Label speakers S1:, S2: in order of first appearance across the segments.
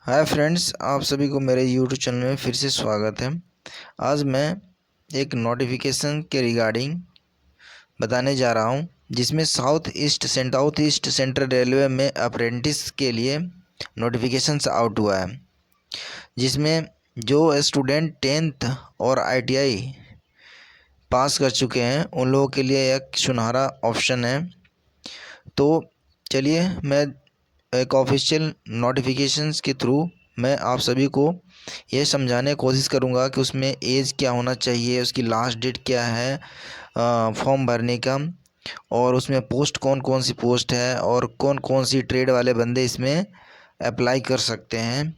S1: Hi friends, आप सभी को मेरे यूट्यूब चैनल में फिर से स्वागत है। आज मैं एक नोटिफिकेशन के रिगार्डिंग बताने जा रहा हूं, जिसमें साउथ ईस्ट सेंट्रल रेलवे में अप्रेंटिस के लिए नोटिफिकेशंस आउट हुआ है, जिसमें जो स्टूडेंट 10th और ITI पास कर चुके हैं उन लोगों के लिए एक सुनहरा ऑप्शन है। तो चलिए, मैं एक ऑफिशियल नोटिफिकेशंस के थ्रू मैं आप सभी को ये समझाने की कोशिश करूँगा कि उसमें एज क्या होना चाहिए, उसकी लास्ट डेट क्या है फॉर्म भरने का, और उसमें पोस्ट कौन कौन सी पोस्ट है और कौन कौन सी ट्रेड वाले बंदे इसमें अप्लाई कर सकते हैं,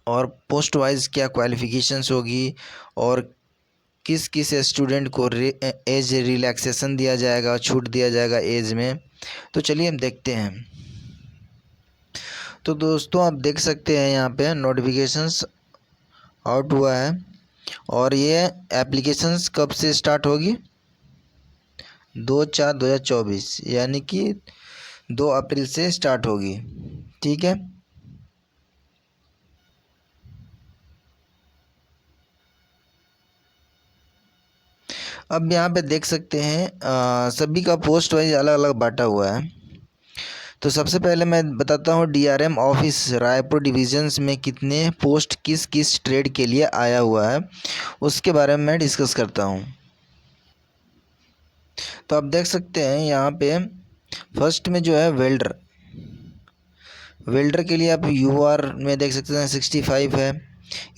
S1: और पोस्ट वाइज क्या क्वालिफ़िकेशंस होगी, और किस किस स्टूडेंट को एज रिलैक्सेशन दिया जाएगा, छूट दिया जाएगा एज में। तो चलिए हम देखते हैं। तो दोस्तों, आप देख सकते हैं यहाँ पे नोटिफिकेशंस आउट हुआ है, और ये एप्लीकेशंस कब से स्टार्ट होगी? 2/4/2024, यानी कि 2 अप्रैल से स्टार्ट होगी। ठीक है। अब यहाँ पे देख सकते हैं सभी का पोस्ट वाइज अलग अलग बांटा हुआ है। तो सबसे पहले मैं बताता हूँ DRM ऑफिस रायपुर डिविजन्स में कितने पोस्ट किस किस ट्रेड के लिए आया हुआ है, उसके बारे में मैं डिस्कस करता हूँ। तो आप देख सकते हैं यहाँ पे फर्स्ट में जो है वेल्डर के लिए आप UR में देख सकते हैं 65 है,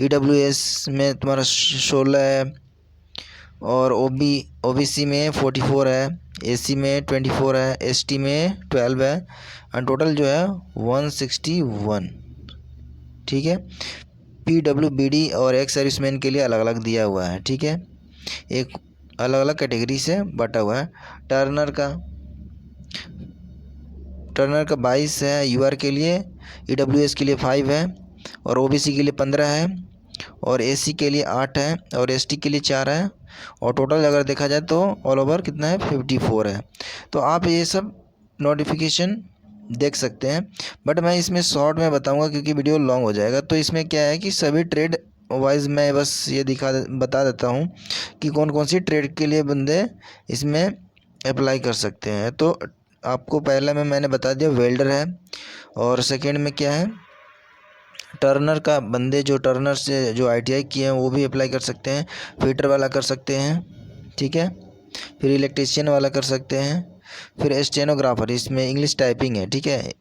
S1: EWS में तुम्हारा 16 है, और OBC में 44 है, AC में 24 है, ST में 12 है, और टोटल जो है 161। ठीक है। PWBD और एक्स सर्विसमैन के लिए अलग अलग दिया हुआ है। ठीक है, एक अलग अलग कैटेगरी से बटा हुआ है। टर्नर का 22 है UR के लिए, EWS के लिए 5 है, और OBC के लिए 15 है, और AC के लिए 8 है, और ST के लिए 4 है, और टोटल अगर देखा जाए तो ऑल ओवर कितना है 54 है। तो आप ये सब नोटिफिकेशन देख सकते हैं, बट मैं इसमें शॉर्ट में बताऊंगा क्योंकि वीडियो लॉन्ग हो जाएगा। तो इसमें क्या है कि सभी ट्रेड वाइज मैं बस ये बता देता हूँ कि कौन कौन सी ट्रेड के लिए बंदे इसमें अप्लाई कर सकते हैं। तो आपको पहले में मैंने बता दिया वेल्डर है, और सेकेंड में क्या है टर्नर का बंदे जो टर्नर से जो ITI किए हैं वो भी अप्लाई कर सकते हैं, फिटर वाला कर सकते हैं। ठीक है। फिर इलेक्ट्रीशियन वाला कर सकते हैं, फिर स्टेनोग्राफर, इसमें इंग्लिश टाइपिंग है। ठीक है।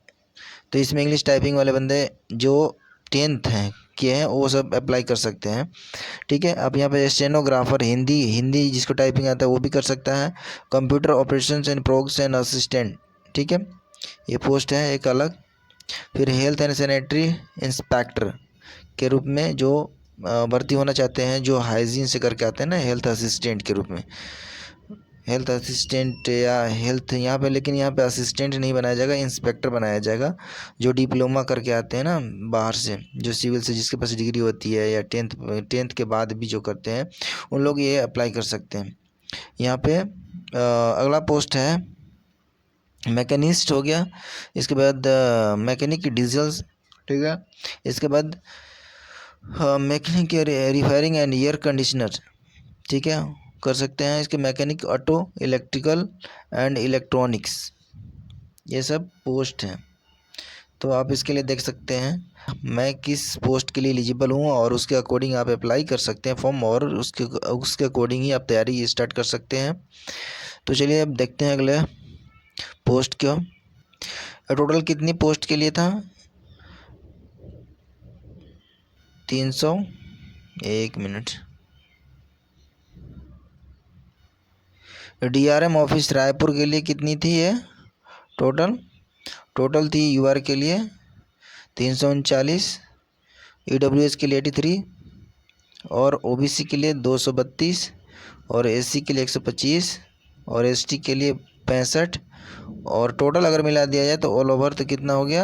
S1: तो इसमें इंग्लिश टाइपिंग वाले बंदे जो 10th हैं किए हैं वो सब अप्लाई कर सकते हैं। ठीक है। अब यहाँ पे स्टेनोग्राफर हिंदी जिसको टाइपिंग आता है वो भी कर सकता है। कंप्यूटर ऑपरेशंस एंड प्रोग्स एंड असिस्टेंट, ठीक है, ये पोस्ट है एक अलग। फिर हेल्थ एंड सैनिटरी इंस्पेक्टर के रूप में जो भर्ती होना चाहते हैं, जो हाइजीन से करके आते हैं ना, हेल्थ असिस्टेंट के रूप में, हेल्थ असिस्टेंट या हेल्थ यहाँ पे, लेकिन यहाँ पे असिस्टेंट नहीं बनाया जाएगा, इंस्पेक्टर बनाया जाएगा। जो डिप्लोमा करके आते हैं ना बाहर से, जो सिविल से जिसके पास डिग्री होती है, या टेंथ के बाद भी जो करते हैं, उन लोग ये अप्लाई कर सकते हैं। यहाँ पे अगला पोस्ट है मैकेनिस्ट हो गया, इसके बाद मैकेनिक डीजल्स, ठीक है, इसके बाद मैकेनिक रिफायरिंग एंड एयर कंडीशनर, ठीक है, कर सकते हैं। इसके mechanic auto, electrical and electronics, ये सब पोस्ट हैं। तो आप इसके लिए देख सकते हैं मैं किस पोस्ट के लिए एलिजिबल हूँ, और उसके अकॉर्डिंग आप अप्लाई कर सकते हैं फॉर्म, और उसके अकॉर्डिंग ही आप तैयारी स्टार्ट कर सकते हैं। तो चलिए अब देखते हैं अगले पोस्ट क्यों। टोटल कितनी पोस्ट के लिए था? 300, एक मिनट। DRM ऑफिस रायपुर के लिए कितनी थी ये? टोटल थी UR के लिए 339, EWS के लिए 83, और OBC के लिए 232, और SC के लिए 125, और ST के लिए 65, और टोटल अगर मिला दिया जाए तो ऑल ओवर तो कितना हो गया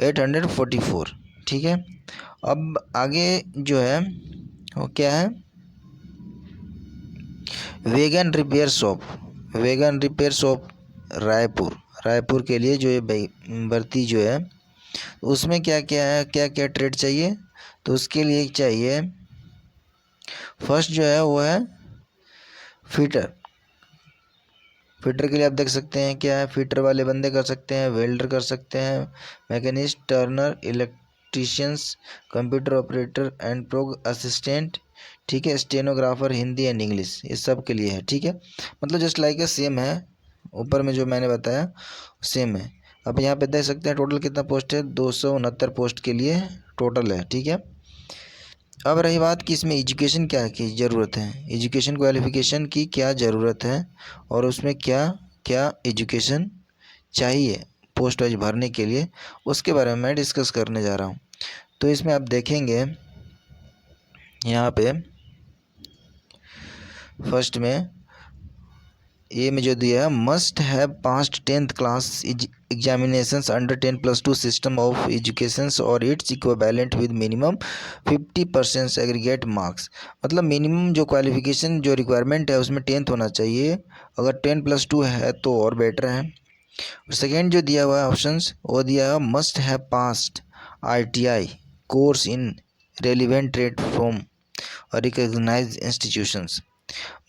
S1: 844। ठीक है। अब आगे जो है वो क्या है, वेगन रिपेयर शॉप रायपुर के लिए जो ये भर्ती जो है उसमें क्या क्या है, क्या क्या ट्रेड चाहिए, तो उसके लिए चाहिए फर्स्ट जो है वो है फिटर। फिटर के लिए आप देख सकते हैं क्या है, फिटर वाले बंदे कर सकते हैं, वेल्डर कर सकते हैं, machinist, turner, electricians, computer operator and प्रोग असिस्टेंट, ठीक है, स्टेनोग्राफर, हिंदी एंड इंग्लिश, ये सब के लिए है, ठीक है। मतलब जस्ट लाइक है, सेम है, ऊपर में जो मैंने बताया सेम है। अब यहाँ पे देख सकते हैं टोटल कितना पोस्ट है, 269 पोस्ट के लिए टोटल है, ठीक है। अब रही बात कि इसमें एजुकेशन क्या की ज़रूरत है, एजुकेशन क्वालिफिकेशन की क्या ज़रूरत है, और उसमें क्या क्या एजुकेशन चाहिए पोस्ट वाइज भरने के लिए, उसके बारे में मैं डिस्कस करने जा रहा हूँ। तो इसमें आप देखेंगे यहाँ पे फर्स्ट में ए में जो दिया है, must have passed 10th class examinations under 10+2 system of educations और its equivalent with minimum 50% aggregate marks. मतलब मिनिमम जो क्वालिफिकेशन जो रिक्वायरमेंट है उसमें 10th होना चाहिए, अगर 10+2 है तो और बेटर है। सेकेंड जो दिया हुआ है ऑप्शंस, वो दिया है must have past ITI course in relevant trade from recognised institutions.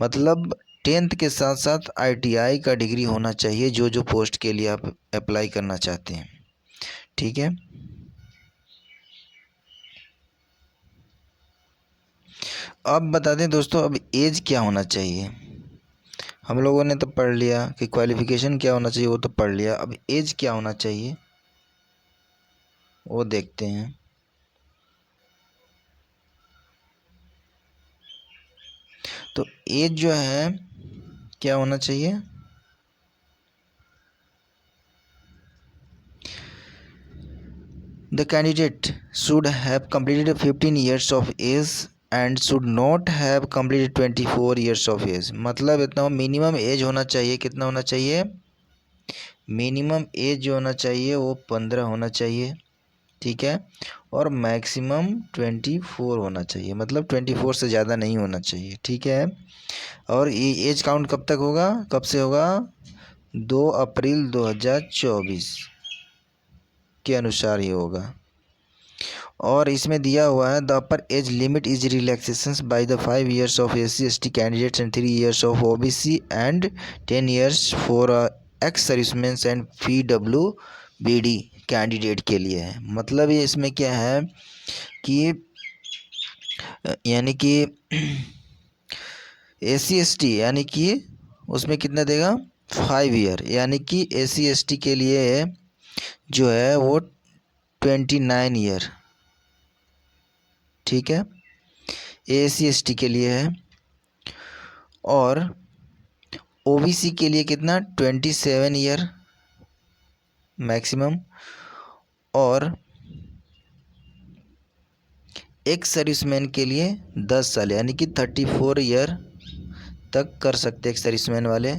S1: मतलब 10th के साथ साथ ITI का डिग्री होना चाहिए जो जो पोस्ट के लिए आप अप्लाई करना चाहते हैं, ठीक है। अब बता दें दोस्तों, अब एज क्या होना चाहिए। हम लोगों ने तो पढ़ लिया कि क्वालिफिकेशन क्या होना चाहिए, वो तो पढ़ लिया, अब एज क्या होना चाहिए वो देखते हैं। तो एज जो है क्या होना चाहिए, the candidate should have completed 15 years of age and should not have completed 24 years of age। मतलब इतना मिनिमम एज होना चाहिए, कितना होना चाहिए, मिनिमम एज जो होना चाहिए वो 15 होना चाहिए, ठीक है, और मैक्सिमम 24 होना चाहिए, मतलब 24 से ज़्यादा नहीं होना चाहिए, ठीक है। और ये एज काउंट कब तक होगा, कब से होगा, 2 अप्रैल 2024 के अनुसार ही होगा। और इसमें दिया हुआ है the upper age limit is relaxations by the 5 years of SC/ST candidates and 3 years of OBC and 10 years for ex serviceman and PWBD candidate के लिए है। मतलब ये इसमें क्या है कि यानी कि SC/ST यानी कि उसमें कितना देगा, 5 year, यानी कि SC/ST के लिए जो है वो 29 year, ठीक है, SC/ST के लिए है। और OBC के लिए कितना, 27 year मैक्सिमम। और एक सर्विसमैन के लिए 10 साल यानी कि 34 year तक कर सकते एक सर्विसमैन वाले।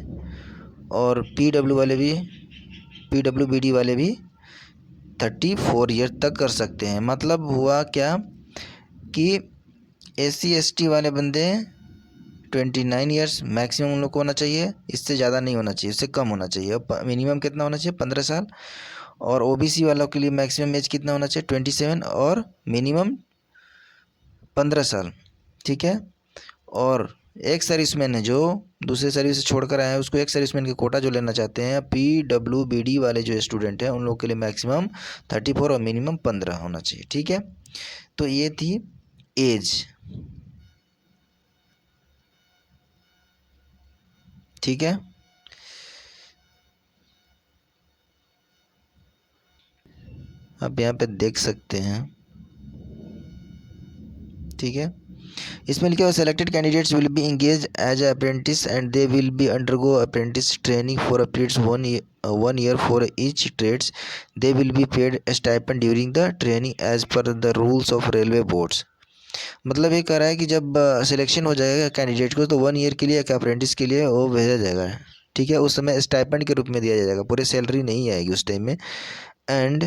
S1: और PWBD वाले भी 34 year तक कर सकते हैं। मतलब हुआ क्या कि SC/ST वाले बंदे 29 years मैक्सिमम उन लोग को होना चाहिए, इससे ज़्यादा नहीं होना चाहिए, इससे कम होना चाहिए। मिनिमम कितना होना चाहिए, 15 साल। और OBC वालों के लिए मैक्सिमम एज कितना होना चाहिए, 27, और मिनिमम 15 साल, ठीक है। और एक सर्विसमैन है जो दूसरे सर्विस से छोड़कर आए हैं, उसको एक सर्विसमैन के कोटा जो लेना चाहते हैं, PWBD वाले जो स्टूडेंट हैं उन लोगों के लिए मैक्सिमम 34 और मिनिमम 15 होना चाहिए, ठीक है। तो ये थी एज, ठीक है। आप यहाँ पे देख सकते हैं, ठीक है। इसमें लिखा हुआ selected candidates will be engage as apprentice and they will be undergo apprentice training for a periods 1 year for each trades. They will be paid stipend during the training as per the rules of railway boards. मतलब ये कह रहा है कि जब selection हो जाएगा candidate को तो 1 year के लिए एक अप्रेंटिस के लिए वो भेजा जाएगा, ठीक है। उस समय स्टाइपेंड के रूप में दिया जाएगा, पूरी सैलरी नहीं आएगी उस टाइम में। एंड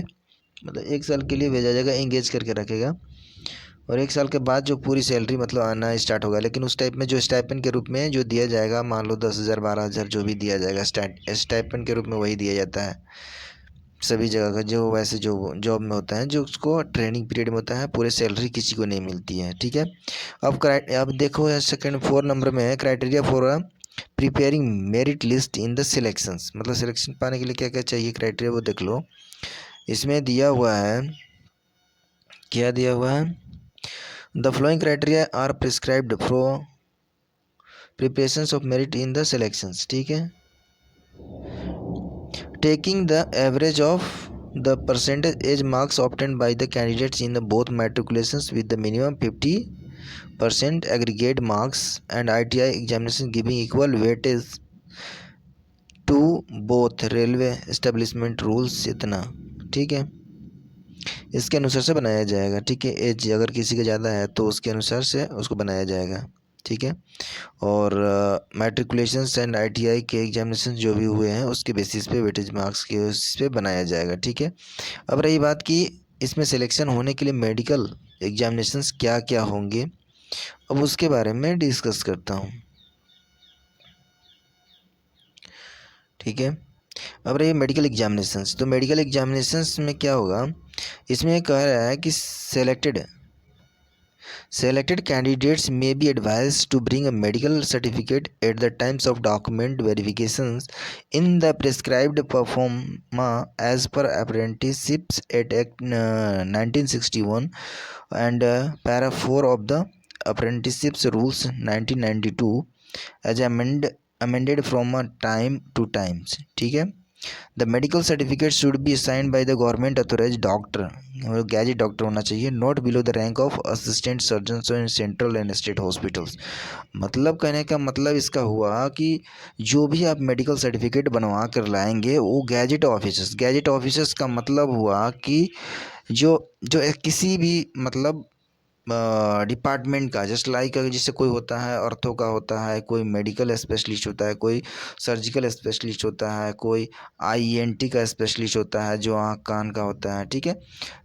S1: मतलब 1 साल के लिए भेजा जाएगा, इंगेज करके रखेगा। और 1 साल के बाद जो पूरी सैलरी मतलब आना स्टार्ट होगा, लेकिन उस टाइप में जो स्टाइपेंड के रूप में जो दिया जाएगा, मान लो 10,000 12,000 जो भी दिया जाएगा स्टाइपेंड के रूप में वही दिया जाता है, सभी जगह का जो वैसे जो जॉब में होता है, जो उसको ट्रेनिंग पीरियड में होता है, पूरे सैलरी किसी को नहीं मिलती है, ठीक है। अब देखो सेकंड 4 नंबर में है criteria for preparing merit list in the selections, मतलब सिलेक्शन पाने के लिए क्या क्या चाहिए क्राइटेरिया वो देख लो। इसमें दिया हुआ है, क्या दिया हुआ है, the following criteria are prescribed for preparation of merit in the selections, ठीक है। Taking the average of the percentage age marks obtained by the candidates in the both matriculations with the minimum 50% aggregate marks and ITI examination giving equal weightage to both railway establishment rules, इतना ठीक है। इसके अनुसार से बनाया जाएगा, ठीक है। एज अगर किसी का ज़्यादा है तो उसके अनुसार से उसको बनाया जाएगा, ठीक है। और मैट्रिकुलेशंस एंड आईटीआई के एग्जामिनेशन जो भी हुए हैं उसके बेसिस पे वेटेज मार्क्स के बेसिस पे बनाया जाएगा, ठीक है। अब रही बात कि इसमें सिलेक्शन होने के लिए मेडिकल एग्जामिनेशंस क्या क्या होंगे, अब उसके बारे में डिस्कस करता हूँ, ठीक है। अब रही मेडिकल एग्जामिनेशंस, तो मेडिकल एग्जामिनेशंस में क्या होगा, इसमें कह रहा है कि Selected candidates may be advised to bring a medical certificate at the times of document verifications in the prescribed performa as per Apprenticeships Act 1961 and para 4 of the Apprenticeships Rules 1992 as amended from a time to times, ठीक है। The medical certificate should be signed by the government authorise doctor, gazette doctor होना चाहिए, not below the rank of assistant surgeon in central and state hospitals. मतलब कहने का मतलब इसका हुआ कि जो भी आप मेडिकल सर्टिफिकेट बनवा कर लाएंगे वो गैजेट ऑफिसर्स का मतलब हुआ कि जो जो किसी भी मतलब डिपार्टमेंट का, जस्ट लाइक जैसे कोई होता है ऑर्थो का होता है, कोई मेडिकल स्पेशलिस्ट होता है, कोई सर्जिकल स्पेशलिस्ट होता है, कोई आईएनटी का स्पेशलिस्ट होता है जो आँख कान का होता है, ठीक है।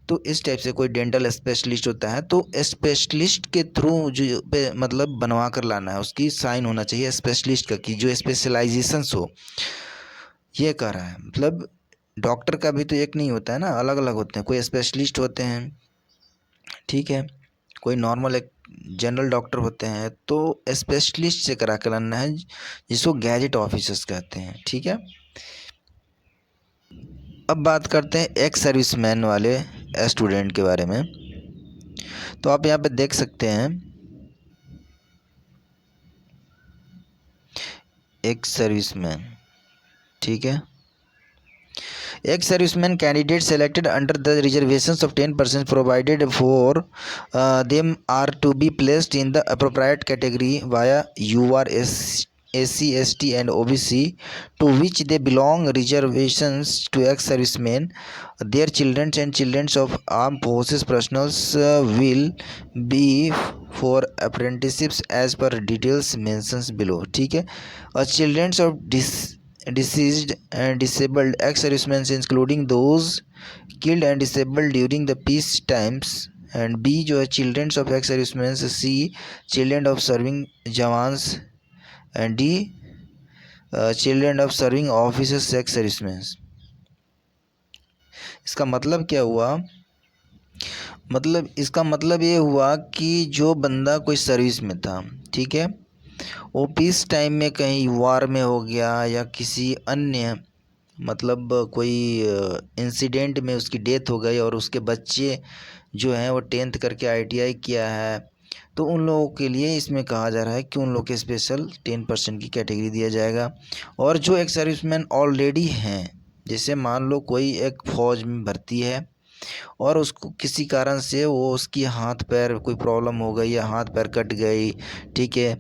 S1: तो इस टाइप से कोई डेंटल स्पेशलिस्ट होता है, तो स्पेशलिस्ट के थ्रू जो पे मतलब बनवा कर लाना है, उसकी साइन होना चाहिए स्पेशलिस्ट का कि जो स्पेशलाइजेशंस हो, ये कह रहा है। मतलब डॉक्टर का भी तो एक नहीं होता है ना, अलग अलग होते हैं, कोई स्पेशलिस्ट होते हैं, ठीक है, कोई नॉर्मल एक जनरल डॉक्टर होते हैं, तो स्पेशलिस्ट से करा कर लाना है जिसको गैजेट ऑफिसर्स कहते हैं, ठीक है। अब बात करते हैं एक्स सर्विसमैन वाले स्टूडेंट के बारे में। तो आप यहाँ पे देख सकते हैं एक्स सर्विसमैन, ठीक है। Ex servicemen candidates selected under the reservations of 10% provided for them are to be placed in the appropriate category via URS SC, ST and OBC to which they belong. Reservations to ex-servicemen, their children and children of armed forces personnel will be for apprenticeships as per details mentioned below, ठीक है। और children of deceased and disabled ex-servicemen including those killed and disabled during the peace times, and B जो है children of ex-servicemen, C children of serving jawans, and D children of serving officers ex-servicemen। इसका मतलब क्या हुआ, मतलब इसका मतलब ये हुआ कि जो बंदा कोई सर्विस में था, ठीक है, वो पीस टाइम में कहीं वार में हो गया या किसी अन्य मतलब कोई इंसिडेंट में उसकी डेथ हो गई और उसके बच्चे जो हैं वो 10th करके ITI किया है, तो उन लोगों के लिए इसमें कहा जा रहा है कि उन लोग के स्पेशल 10% की कैटेगरी दिया जाएगा। और जो एक सर्विसमैन ऑलरेडी हैं, जैसे मान लो कोई एक फ़ौज में भर्ती है और उसको किसी कारण से वो उसकी हाथ पैर कोई प्रॉब्लम हो गई या हाथ पैर कट गई, ठीक है,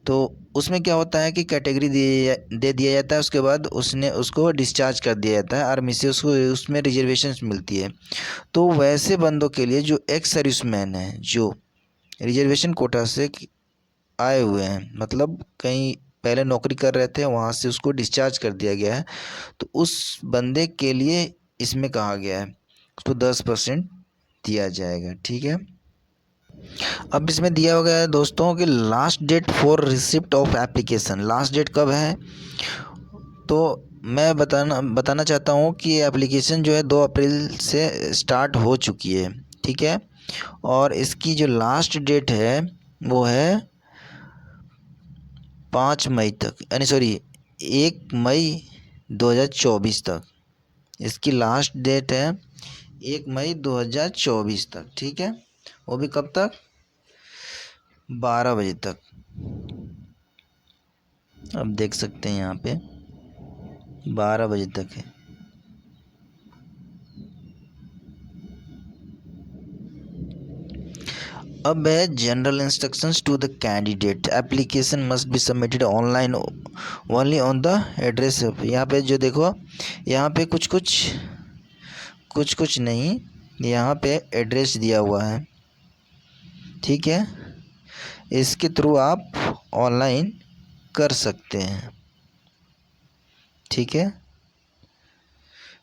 S1: तो उसमें क्या होता है कि कैटेगरी दे दिया जाता है, उसके बाद उसको डिस्चार्ज कर दिया जाता है आर्मी से, उसको उसमें रिजर्वेशन मिलती है। तो वैसे बंदों के लिए जो एक्स सर्विसमैन हैं जो रिजर्वेशन कोटा से आए हुए हैं, मतलब कहीं पहले नौकरी कर रहे थे वहाँ से उसको डिस्चार्ज कर दिया गया है, तो उस बंदे के लिए इसमें कहा गया है उसको 10% दिया जाएगा, ठीक है। अब इसमें दिया गया है दोस्तों कि last date for receipt of application, last date कब है, तो मैं बताना चाहता हूँ कि ये एप्लीकेशन जो है 2 अप्रैल से स्टार्ट हो चुकी है, ठीक है। और इसकी जो लास्ट डेट है वो है 5 मई तक, यानी सॉरी 1 मई 2024 तक। इसकी लास्ट डेट है 1 मई 2024 तक, ठीक है। वो भी कब तक? 12 बजे तक। अब देख सकते हैं यहाँ पे 12 बजे तक है। अब है general instructions to the candidate, application must be submitted online only on the address. यहाँ पे जो देखो, यहाँ पे कुछ नहीं, यहाँ पे एड्रेस दिया हुआ है, ठीक है। इसके थ्रू आप ऑनलाइन कर सकते हैं, ठीक है।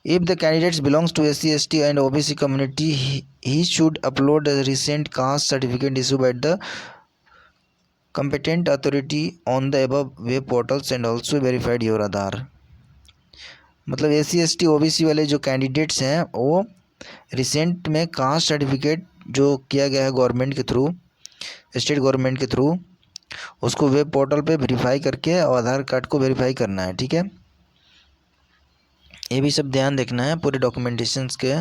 S1: If the candidates belongs to SC, ST and OBC community, he should upload a recent caste certificate issued by the competent authority on the above web portals and also verified your Aadhaar। मतलब SC, ST, OBC वाले जो candidates हैं वो recent में caste certificate जो किया गया है गवर्नमेंट के थ्रू, स्टेट गवर्नमेंट के थ्रू, उसको वेब पोर्टल पे वेरीफाई करके और आधार कार्ड को वेरीफाई करना है, ठीक है। ये भी सब ध्यान देखना है पूरे डॉक्यूमेंटेशंस के,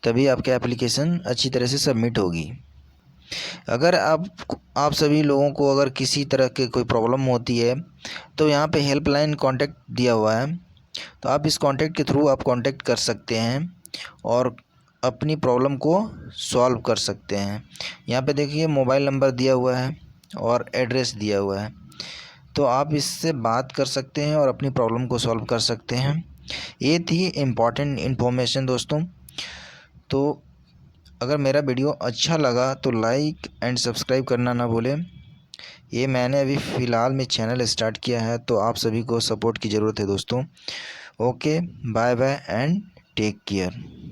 S1: तभी आपके एप्लीकेशन अच्छी तरह से सबमिट होगी। अगर आप सभी लोगों को अगर किसी तरह के कोई प्रॉब्लम होती है तो यहाँ पे हेल्पलाइन कांटेक्ट दिया हुआ है, तो आप इस कांटेक्ट के थ्रू आप कांटेक्ट कर सकते हैं और अपनी प्रॉब्लम को सॉल्व कर सकते हैं। यहाँ पे देखिए मोबाइल नंबर दिया हुआ है और एड्रेस दिया हुआ है, तो आप इससे बात कर सकते हैं और अपनी प्रॉब्लम को सॉल्व कर सकते हैं। ये थी इम्पॉर्टेंट इन्फॉर्मेशन दोस्तों। तो अगर मेरा वीडियो अच्छा लगा तो लाइक एंड सब्सक्राइब करना ना भूलें। ये मैंने अभी फ़िलहाल में चैनल स्टार्ट किया है, तो आप सभी को सपोर्ट की ज़रूरत है दोस्तों। Okay, bye bye and take care.